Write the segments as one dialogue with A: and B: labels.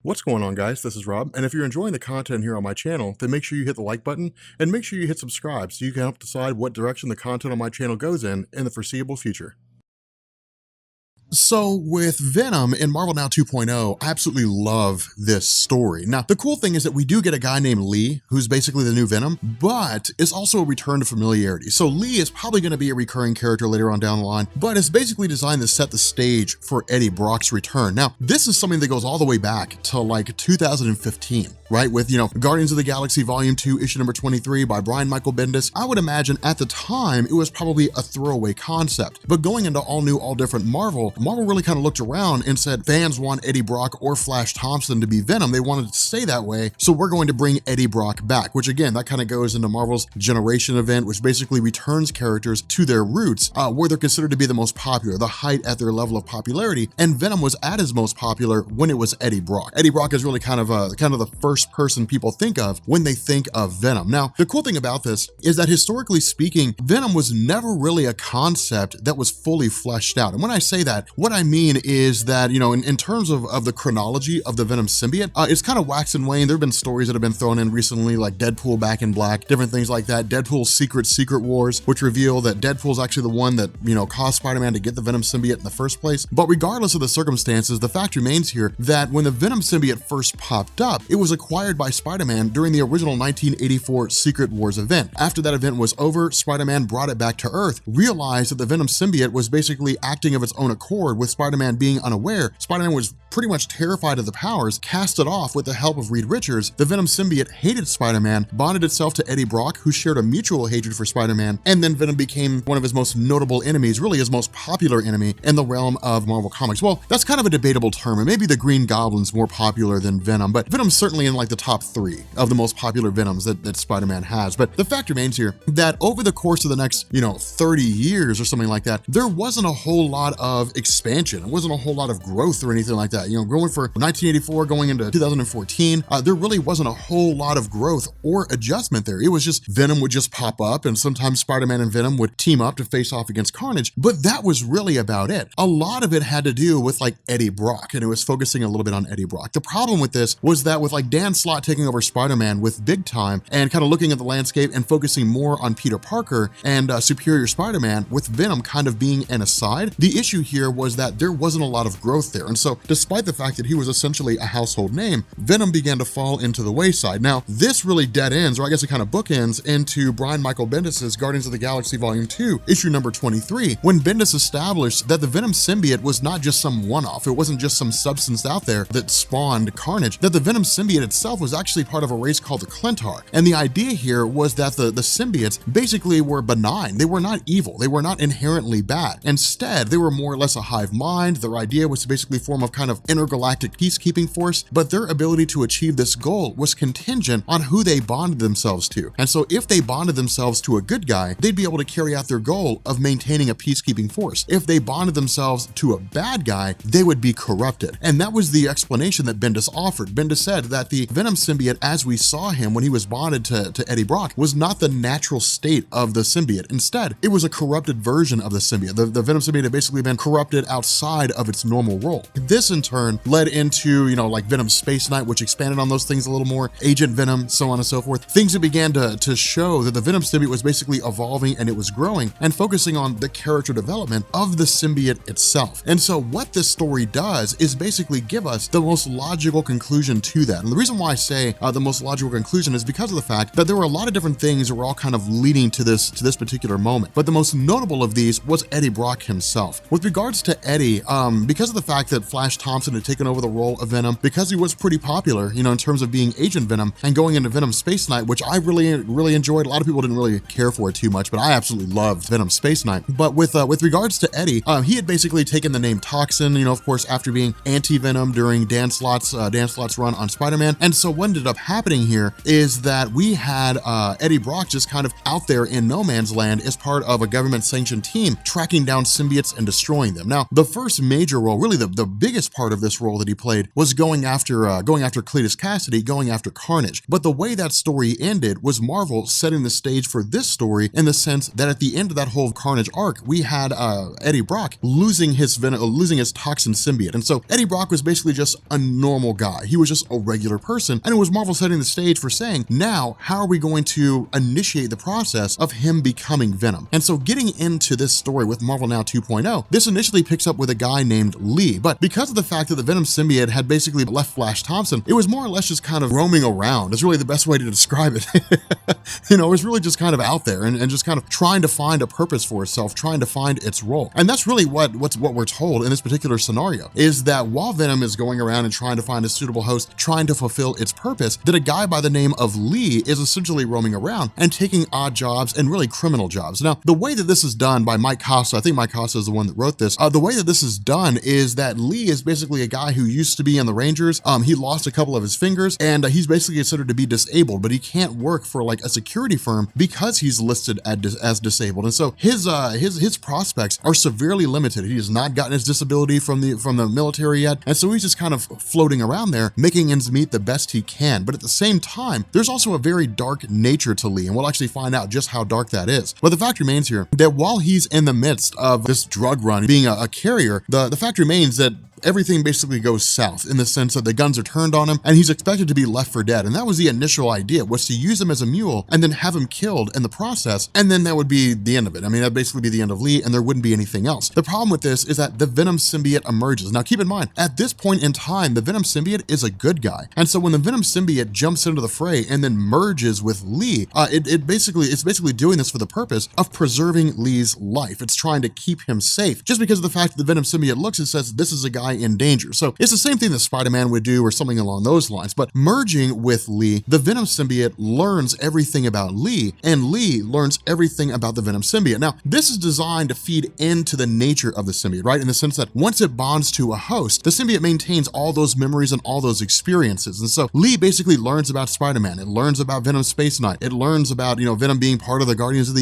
A: What's going on, guys? This is Rob, and if you're enjoying the content here on my channel, then make sure you hit the like button and make sure you hit subscribe so you can help decide what direction the content on my channel goes in the foreseeable future. So with Venom in Marvel Now 2.0, I absolutely love this story. Now, the cool thing is that we do get a guy named Lee, who's basically the new Venom, but it's also a return to familiarity. So Lee is probably going to be a recurring character later on down the line, but it's basically designed to set the stage for Eddie Brock's return. Now, this is something that goes all the way back to like 2015, right? With, Guardians of the Galaxy Volume 2, issue number 23 by Brian Michael Bendis. I would imagine at the time, it was probably a throwaway concept, but going into all new, all different Marvel really kind of looked around and said, fans want Eddie Brock or Flash Thompson to be Venom. They wanted to stay that way, so we're going to bring Eddie Brock back, which again, that kind of goes into Marvel's Generation event, which basically returns characters to their roots, where they're considered to be the most popular, the height at their level of popularity, and Venom was at his most popular when it was Eddie Brock. Eddie Brock is really kind of the first person people think of when they think of Venom. Now, the cool thing about this is that historically speaking, Venom was never really a concept that was fully fleshed out. And when I say that, what I mean is that, in terms of the chronology of the Venom symbiote, it's kind of wax and wane. There have been stories that have been thrown in recently, like Deadpool Back in Black, different things like that. Deadpool's Secret Wars, which reveal that Deadpool's actually the one that, caused Spider-Man to get the Venom symbiote in the first place. But regardless of the circumstances, the fact remains here that when the Venom symbiote first popped up, it was acquired by Spider-Man during the original 1984 Secret Wars event. After that event was over, Spider-Man brought it back to Earth, realized that the Venom symbiote was basically acting of its own accord with Spider-Man being unaware. Spider-Man was pretty much terrified of the powers, cast it off with the help of Reed Richards. The Venom symbiote hated Spider-Man, bonded itself to Eddie Brock, who shared a mutual hatred for Spider-Man, and then Venom became one of his most notable enemies, really his most popular enemy in the realm of Marvel Comics. Well, that's kind of a debatable term, and maybe the Green Goblin's more popular than Venom, but Venom's certainly in like the top 3 of the most popular Venoms that Spider-Man has. But the fact remains here that over the course of the next, 30 years or something like that, there wasn't a whole lot of expansion. It wasn't a whole lot of growth or anything like that. Growing for 1984 going into 2014, there really wasn't a whole lot of growth or adjustment there. It was just Venom would just pop up, and sometimes Spider-Man and Venom would team up to face off against Carnage, but that was really about it. A lot of it had to do with like Eddie Brock, and it was focusing a little bit on Eddie Brock. The problem with this was that with like Dan Slott taking over Spider-Man with Big Time and kind of looking at the landscape and focusing more on Peter Parker and Superior Spider-Man, with Venom kind of being an aside, the issue here was that there wasn't a lot of growth there. And so despite the fact that he was essentially a household name, Venom began to fall into the wayside. Now, this really dead ends, or I guess it kind of bookends into Brian Michael Bendis's Guardians of the Galaxy Volume 2, issue number 23, when Bendis established that the Venom symbiote was not just some one-off. It wasn't just some substance out there that spawned Carnage, that the Venom symbiote itself was actually part of a race called the Klyntar. And the idea here was that the symbiotes basically were benign. They were not evil. They were not inherently bad. Instead, they were more or less a hive mind. Their idea was to basically form a kind of intergalactic peacekeeping force, but their ability to achieve this goal was contingent on who they bonded themselves to. And so if they bonded themselves to a good guy, they'd be able to carry out their goal of maintaining a peacekeeping force. If they bonded themselves to a bad guy, they would be corrupted. And that was the explanation that Bendis offered. Bendis said that the Venom symbiote, as we saw him when he was bonded to Eddie Brock, was not the natural state of the symbiote. Instead, it was a corrupted version of the symbiote. The Venom symbiote had basically been corrupted outside of its normal role. This in turn led into, like Venom Space Knight, which expanded on those things a little more, Agent Venom, so on and so forth. Things that began to show that the Venom symbiote was basically evolving and it was growing and focusing on the character development of the symbiote itself. And so what this story does is basically give us the most logical conclusion to that. And the reason why I say the most logical conclusion is because of the fact that there were a lot of different things that were all kind of leading to this particular moment. But the most notable of these was Eddie Brock himself. With regards to Eddie, because of the fact that Flash Thompson had taken over the role of Venom, because he was pretty popular, in terms of being Agent Venom and going into Venom Space Knight, which I really enjoyed. A lot of people didn't really care for it too much, but I absolutely loved Venom Space Knight. But with regards to Eddie, he had basically taken the name Toxin, of course, after being Anti-Venom during Dan Slott's run on Spider-Man. And so what ended up happening here is that we had Eddie Brock just kind of out there in no man's land as part of a government-sanctioned team tracking down symbiotes and destroying them. Now, the first major role, really the biggest part of this role that he played, was going after Cletus Cassidy, going after Carnage. But the way that story ended was Marvel setting the stage for this story in the sense that at the end of that whole Carnage arc, we had Eddie Brock losing his toxin symbiote. And so Eddie Brock was basically just a normal guy. He was just a regular person. And it was Marvel setting the stage for saying, now, how are we going to initiate the process of him becoming Venom? And so getting into this story with Marvel Now 2.0, this initially picks up with a guy named Lee. But because of the fact that the Venom symbiote had basically left Flash Thompson, it was more or less just kind of roaming around. It's really the best way to describe it. You know, it was really just kind of out there and just kind of trying to find a purpose for itself, trying to find its role. And that's really what we're told in this particular scenario, is that while Venom is going around and trying to find a suitable host, trying to fulfill its purpose, that a guy by the name of Lee is essentially roaming around and taking odd jobs and really criminal jobs. Now, the way that this is done by Mike Costa, I think Mike Costa is the one that wrote this, the way that this is done is that Lee is basically a guy who used to be in the Rangers. He lost a couple of his fingers and he's basically considered to be disabled, but he can't work for like a security firm because he's listed as disabled. And so his prospects are severely limited. He has not gotten his disability from the military yet. And so he's just kind of floating around there, making ends meet the best he can. But at the same time, there's also a very dark nature to Lee, and we'll actually find out just how dark that is. But the fact remains here that while he's in the midst of this drug run, being a carrier, the fact remains that everything basically goes south in the sense that the guns are turned on him and he's expected to be left for dead. And that was the initial idea, was to use him as a mule and then have him killed in the process. And then that would be the end of it. I mean, that'd basically be the end of Lee and there wouldn't be anything else. The problem with this is that the Venom symbiote emerges. Now, keep in mind, at this point in time, the Venom symbiote is a good guy. And so when the Venom symbiote jumps into the fray and then merges with Lee, it's basically doing this for the purpose of preserving Lee's life. It's trying to keep him safe. Just because of the fact that the Venom symbiote looks and says, this is a guy in danger. So it's the same thing that Spider-Man would do or something along those lines. But merging with Lee, the Venom symbiote learns everything about Lee and Lee learns everything about the Venom symbiote. Now, this is designed to feed into the nature of the symbiote, right? In the sense that once it bonds to a host, the symbiote maintains all those memories and all those experiences. And so Lee basically learns about Spider-Man. It learns about Venom Space Knight. It learns about, Venom being part of the Guardians of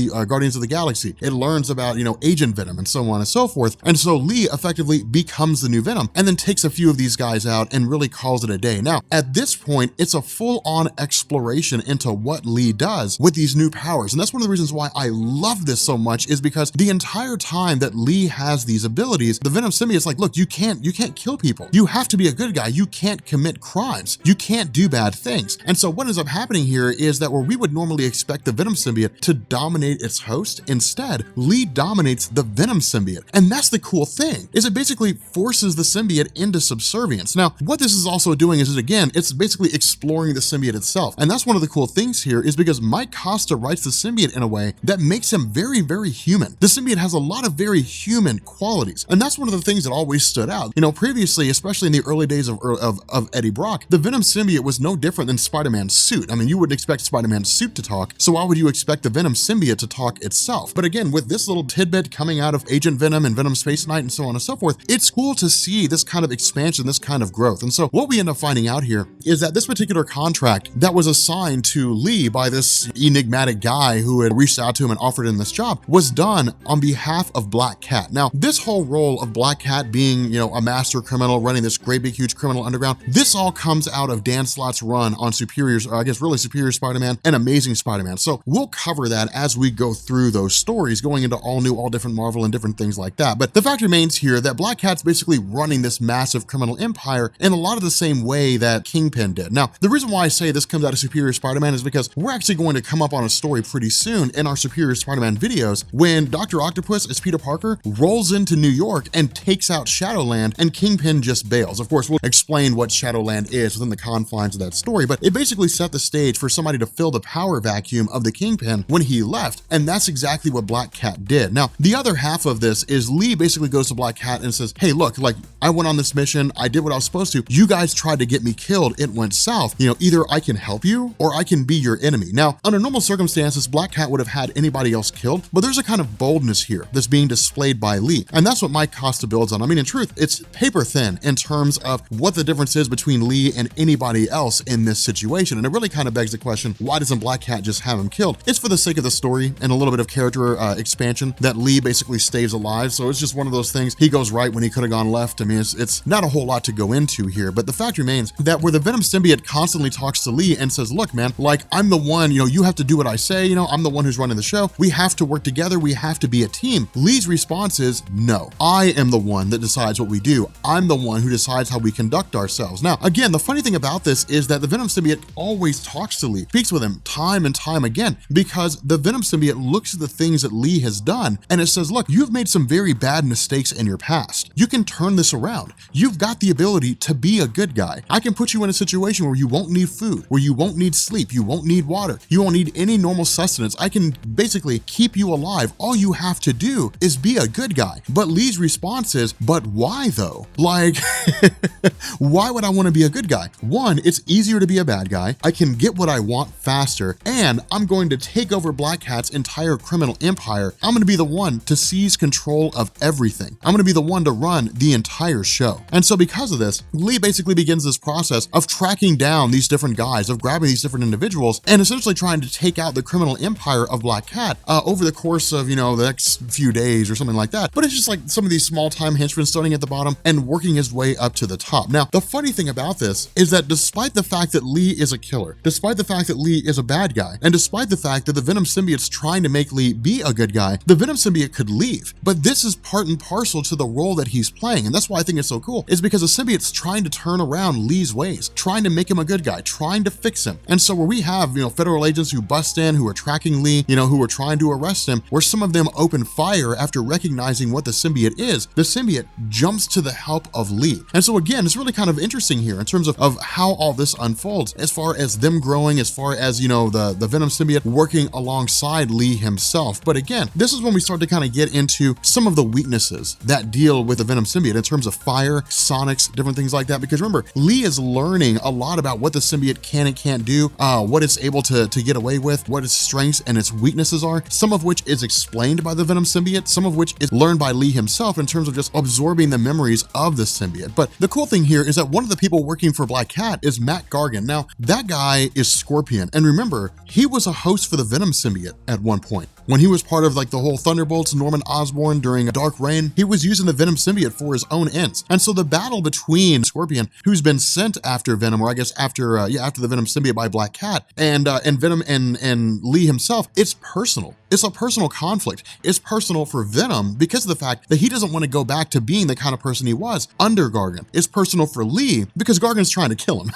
A: the Galaxy. It learns about, Agent Venom and so on and so forth. And so Lee effectively becomes the new Venom and then takes a few of these guys out and really calls it a day. Now, at this point, it's a full-on exploration into what Lee does with these new powers. And that's one of the reasons why I love this so much, is because the entire time that Lee has these abilities, the Venom symbiote is like, look, you can't kill people. You have to be a good guy. You can't commit crimes. You can't do bad things. And so what ends up happening here is that where we would normally expect the Venom symbiote to dominate its host, instead, Lee dominates the Venom symbiote. And that's the cool thing, is it basically forces the symbiote into subservience. Now, what this is also doing is, again, it's basically exploring the symbiote itself. And that's one of the cool things here, is because Mike Costa writes the symbiote in a way that makes him very, very human. The symbiote has a lot of very human qualities. And that's one of the things that always stood out. Previously, especially in the early days of Eddie Brock, the Venom symbiote was no different than Spider-Man's suit. I mean, you wouldn't expect Spider-Man's suit to talk, so why would you expect the Venom symbiote to talk itself? But again, with this little tidbit coming out of Agent Venom and Venom Space Knight and so on and so forth, it's cool to see this kind of expansion, this kind of growth. And so what we end up finding out here is that this particular contract that was assigned to Lee by this enigmatic guy who had reached out to him and offered him this job was done on behalf of Black Cat. Now, this whole role of Black Cat being, a master criminal running this great big huge criminal underground, this all comes out of Dan Slott's run on Superior Spider-Man and Amazing Spider-Man. So we'll cover that as we go through those stories, going into all new, all different Marvel and different things like that. But the fact remains here that Black Cat's basically running this massive criminal empire in a lot of the same way that Kingpin did. Now, the reason why I say this comes out of Superior Spider-Man is because we're actually going to come up on a story pretty soon in our Superior Spider-Man videos when Dr. Octopus as Peter Parker rolls into New York and takes out Shadowland and Kingpin just bails. Of course, we'll explain what Shadowland is within the confines of that story, but it basically set the stage for somebody to fill the power vacuum of the Kingpin when he left, and that's exactly what Black Cat did. Now, the other half of this is Lee basically goes to Black Cat and says, hey, look, like, I went on this mission, I did what I was supposed to, you guys tried to get me killed, it went south. You know, either I can help you or I can be your enemy. Now, under normal circumstances, Black Cat would have had anybody else killed, but there's a kind of boldness here that's being displayed by Lee. And that's what my Costa builds on. I mean, in truth, it's paper thin in terms of what the difference is between Lee and anybody else in this situation. And it really kind of begs the question, why doesn't Black Cat just have him killed? It's for the sake of the story and a little bit of character expansion that Lee basically stays alive. So it's just one of those things. He goes right when he could have gone left. I mean, it's not a whole lot to go into here, but the fact remains that where the Venom symbiote constantly talks to Lee and says, look, man, like, I'm the one, you know, you have to do what I say, you know, I'm the one who's running the show. We have to work together. We have to be a team. Lee's response is, no, I am the one that decides what we do. I'm the one who decides how we conduct ourselves. Now, again, the funny thing about this is that the Venom symbiote always talks to Lee, speaks with him time and time again, because the Venom symbiote looks at the things that Lee has done and it says, look, you've made some very bad mistakes in your past. You can turn this around. You've got the ability to be a good guy. I can put you in a situation where you won't need food, where you won't need sleep, you won't need water, you won't need any normal sustenance. I can basically keep you alive. All you have to do is be a good guy. But Lee's response is, but why though? Like, why would I want to be a good guy? One, it's easier to be a bad guy. I can get what I want faster, and I'm going to take over Black Cat's entire criminal empire. I'm going to be the one to seize control of everything. I'm going to be the one to run the entire show. And so because of this, Lee basically begins this process of tracking down these different guys, of grabbing these different individuals, and essentially trying to take out the criminal empire of Black Cat over the course of, you know, the next few days or something like that. But it's just like some of these small time henchmen starting at the bottom and working his way up to the top. Now, the funny thing about this is that despite the fact that Lee is a killer, despite the fact that Lee is a bad guy, and despite the fact that the Venom symbiote's trying to make Lee be a good guy, the Venom symbiote could leave. But this is part and parcel to the role that he's playing. And that's why I think it's so cool, is because the symbiote's trying to turn around Lee's ways, trying to make him a good guy, trying to fix him. And so where we have, you know, federal agents who bust in, who are tracking Lee, you know, who are trying to arrest him, where some of them open fire after recognizing what the symbiote is, the symbiote jumps to the help of Lee. And so again, it's really kind of interesting here in terms of how all this unfolds, as far as them growing, as far as, you know, the Venom symbiote working alongside Lee himself. But again, this is when we start to kind of get into some of the weaknesses that deal with the Venom symbiote in terms of fire, sonics, different things like that. Because remember, Lee is learning a lot about what the symbiote can and can't do, what it's able to get away with, what its strengths and its weaknesses are, some of which is explained by the Venom symbiote, some of which is learned by Lee himself in terms of just absorbing the memories of the symbiote. But the cool thing here is that one of the people working for Black Cat is Matt Gargan. Now, that guy is Scorpion. And remember, he was a host for the Venom symbiote at one point. When he was part of like the whole Thunderbolts, Norman Osborn during Dark Reign, he was using the Venom symbiote for his own ends. And so the battle between Scorpion, who's been sent after Venom, or I guess after the Venom symbiote by Black Cat, and Venom and Lee himself, it's personal. It's a personal conflict. It's personal for Venom because of the fact that he doesn't want to go back to being the kind of person he was under Gargan. It's personal for Lee because Gargan's trying to kill him.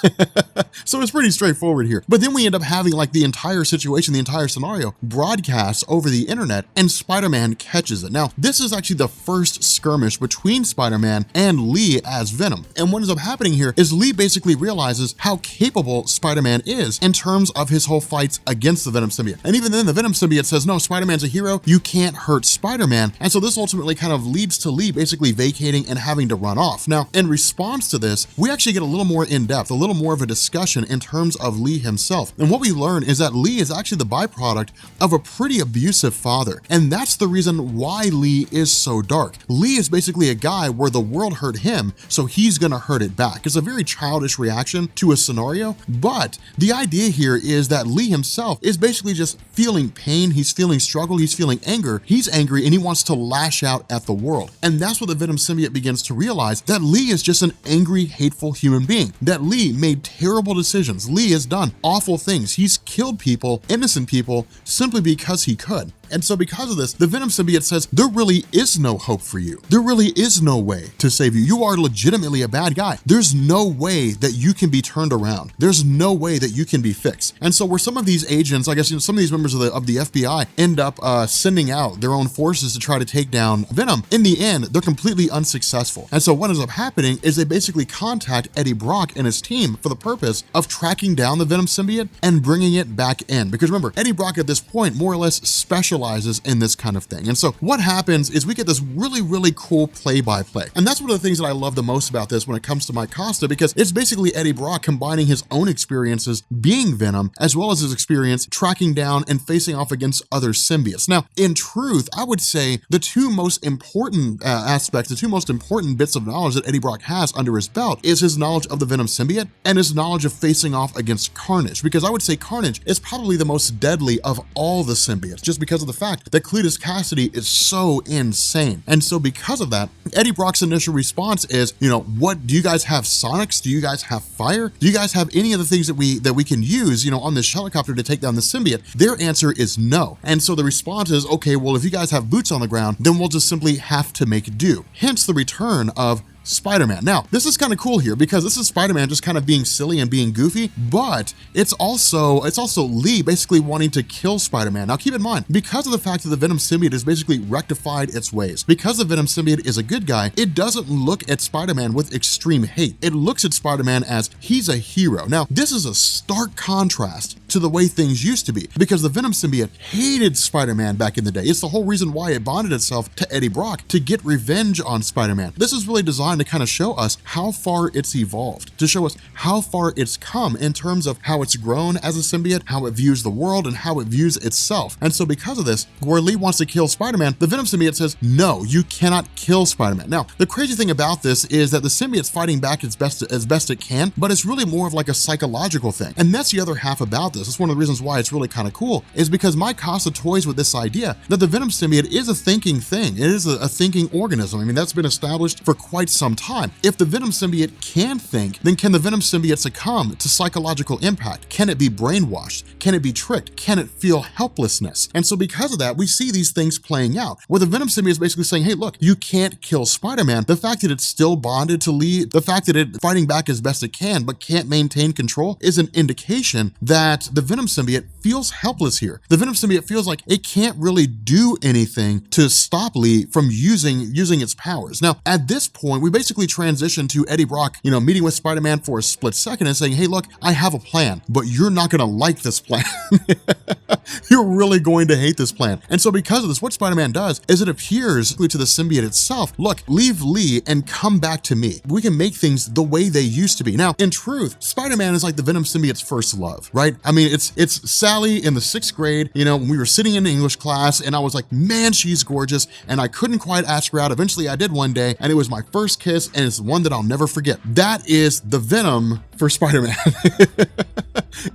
A: So it's pretty straightforward here. But then we end up having like the entire situation, the entire scenario broadcast over the internet, and Spider-Man catches it. Now, this is actually the first skirmish between Spider-Man and Lee as Venom. And what ends up happening here is Lee basically realizes how capable Spider-Man is in terms of his whole fights against the Venom symbiote. And even then the Venom symbiote says, no, Spider-Man's a hero, you can't hurt Spider-Man. And so this ultimately kind of leads to Lee basically vacating and having to run off. Now, in response to this, we actually get a little more in depth, a little more of a discussion in terms of Lee himself. And what we learn is that Lee is actually the byproduct of a pretty abusive father. And that's the reason why Lee is so dark. Lee is basically a guy where the world hurt him, so he's gonna hurt it back. It's a very childish reaction to a scenario, but the idea here is that Lee himself is basically just feeling pain, he's feeling struggle, he's feeling anger, he's angry, and he wants to lash out at the world. And that's what the Venom symbiote begins to realize, that Lee is just an angry, hateful human being, that Lee made terrible decisions. Lee has done awful things. He's killed people, innocent people, simply because he could. And so because of this, the Venom symbiote says, there really is no hope for you. There really is no way to save you. You are legitimately a bad guy. There's no way that you can be turned around. There's no way that you can be fixed. And so where some of these agents, I guess, you know, some of these members of the FBI end up sending out their own forces to try to take down Venom, in the end, they're completely unsuccessful. And so what ends up happening is they basically contact Eddie Brock and his team for the purpose of tracking down the Venom symbiote and bringing it back in. Because remember, Eddie Brock at this point more or less specializes specializes in this kind of thing. And so what happens is we get this really, really cool play-by-play. And that's one of the things that I love the most about this when it comes to Mike Costa, because it's basically Eddie Brock combining his own experiences being Venom, as well as his experience tracking down and facing off against other symbiotes. Now, in truth, I would say the two most important aspects, the two most important bits of knowledge that Eddie Brock has under his belt is his knowledge of the Venom symbiote and his knowledge of facing off against Carnage, because I would say Carnage is probably the most deadly of all the symbiotes, just because of the fact that Cletus Cassidy is so insane. And so because of that, Eddie Brock's initial response is, what, do you guys have sonics? Do you guys have fire? Do you guys have any of the things that we can use, on this helicopter to take down the symbiote? Their answer is no. And so the response is, okay, well, if you guys have boots on the ground, then we'll just simply have to make do. Hence the return of Spider-Man. Now, this is kind of cool here because this is Spider-Man just kind of being silly and being goofy, but it's also Lee basically wanting to kill Spider-Man. Now, keep in mind, because of the fact that the Venom symbiote has basically rectified its ways, because the Venom symbiote is a good guy, it doesn't look at Spider-Man with extreme hate. It looks at Spider-Man as he's a hero. Now, this is a stark contrast to the way things used to be, because the Venom symbiote hated Spider-Man back in the day. It's the whole reason why it bonded itself to Eddie Brock to get revenge on Spider-Man. This is really designed to kind of show us how far it's evolved, to show us how far it's come in terms of how it's grown as a symbiote, how it views the world, and how it views itself. And so because of this, where Lee wants to kill Spider-Man, the Venom symbiote says, no, you cannot kill Spider-Man. Now, the crazy thing about this is that the symbiote's fighting back as best it can, but it's really more of like a psychological thing. And that's the other half about this. It's one of the reasons why it's really kind of cool, is because Mike Costa toys with this idea that the Venom symbiote is a thinking thing. It is a thinking organism. I mean, that's been established for quite some time. If the Venom symbiote can think, then can the Venom symbiote succumb to psychological impact? Can it be brainwashed? Can it be tricked? Can it feel helplessness? And so because of that, we see these things playing out, where the Venom symbiote is basically saying, hey, look, you can't kill Spider-Man. The fact that it's still bonded to Lee, the fact that it's fighting back as best it can, but can't maintain control, is an indication that the Venom symbiote feels helpless here. The Venom symbiote feels like it can't really do anything to stop Lee from using its powers. Now, at this point, we basically transition to Eddie Brock, meeting with Spider-Man for a split second and saying, hey, look, I have a plan, but you're not going to like this plan. You're really going to hate this plan. And so because of this, what Spider-Man does is it appears to the symbiote itself, look, leave Lee and come back to me. We can make things the way they used to be. Now, in truth, Spider-Man is like the Venom symbiote's first love, right? I mean, it's Sally in the 6th grade, when we were sitting in English class and I was like, man, she's gorgeous. And I couldn't quite ask her out. Eventually I did one day, and it was my first kiss, and it's one that I'll never forget. That is the Venom for Spider-Man.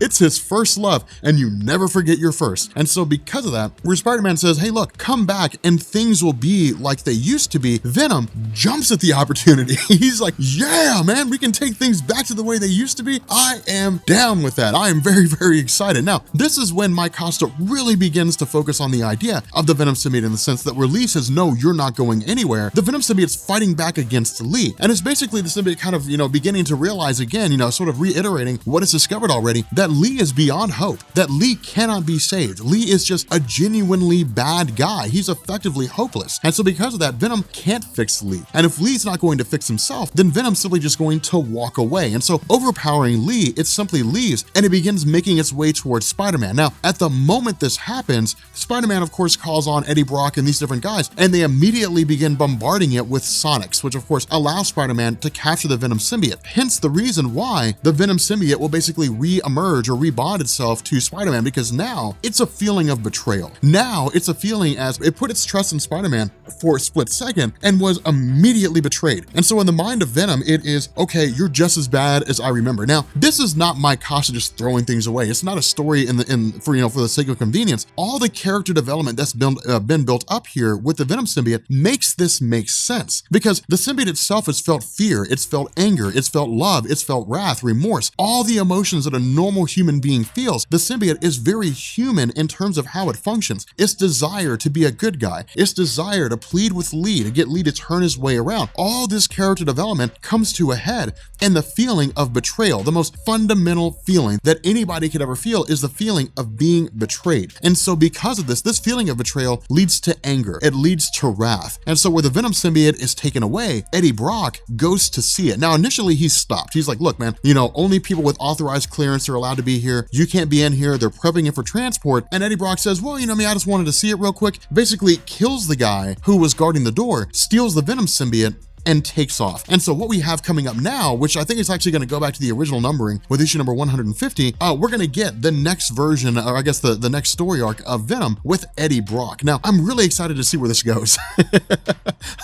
A: It's his first love, and you never forget your first. And so because of that, where Spider-Man says, hey, look, come back and things will be like they used to be, Venom jumps at the opportunity. He's like, yeah, man, we can take things back to the way they used to be. I am down with that. I am very, very excited. Now, this is when Mike Costa really begins to focus on the idea of the Venom symbiote, in the sense that where Lee says, no, you're not going anywhere, the Venom symbiote's fighting back against Lee. And it's basically the symbiote kind of, beginning to realize again, sort of reiterating what it's discovered already, that Lee is beyond hope, that Lee cannot be saved. Lee is just a genuinely bad guy. He's effectively hopeless. And so because of that, Venom can't fix Lee. And if Lee's not going to fix himself, then Venom's simply just going to walk away. And so overpowering Lee, it simply leaves, and it begins making its way towards Spider-Man. Now, at the moment this happens, Spider-Man, of course, calls on Eddie Brock and these different guys, and they immediately begin bombarding it with sonics, which of course allows Spider-Man to capture the Venom symbiote. Hence the reason why the Venom symbiote will basically re-emerge or rebond itself to Spider-Man, because now it's a feeling of betrayal. Now it's a feeling as it put its trust in Spider-Man for a split second and was immediately betrayed. And so in the mind of Venom, it is, okay, you're just as bad as I remember. Now, this is not Mike Costa just throwing things away. It's not a story for the sake of convenience. All the character development that's been built up here with the Venom symbiote makes this make sense, because the symbiote itself has felt fear, it's felt anger, it's felt love, it's felt wrath, remorse, all the emotions that a normal human being feels. The symbiote is very human in terms of how it functions. Its desire to be a good guy, its desire to plead with Lee, to get Lee to turn his way around. All this character development comes to a head in the feeling of betrayal. The most fundamental feeling that anybody could ever feel is the feeling of being betrayed. And so because of this feeling of betrayal leads to anger. It leads to wrath. And so where the Venom symbiote is taken away, Eddie Brock goes to see it. Now, initially he's stopped. He's like, look, man, only people with authorized clearance are allowed allowed to be here. You can't be in here. They're prepping it for transport. And Eddie Brock says, well, you know me, I just wanted to see it real quick. Basically kills the guy who was guarding the door, steals the Venom symbiote, and takes off. And so what we have coming up now, which I think is actually going to go back to the original numbering with issue number 150, we're going to get the next version, or I guess the next story arc of Venom with Eddie Brock. Now, I'm really excited to see where this goes.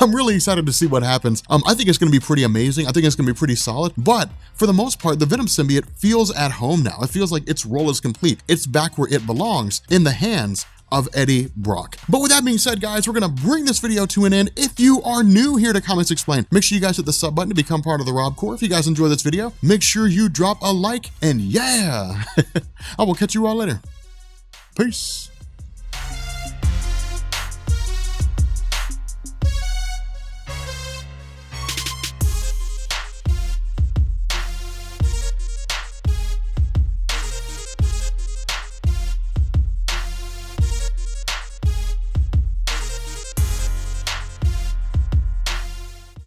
A: I'm really excited to see what happens. I think it's going to be pretty amazing. I think it's going to be pretty solid, but for the most part, the Venom symbiote feels at home now. It feels like its role is complete. It's back where it belongs, in the hands of Eddie Brock. But with that being said, guys, we're gonna bring this video to an end. If you are new here to Comics Explained, make sure you guys hit the sub button to become part of the Rob Corps. If you guys enjoy this video, make sure you drop a like, and yeah, I will catch you all later. Peace.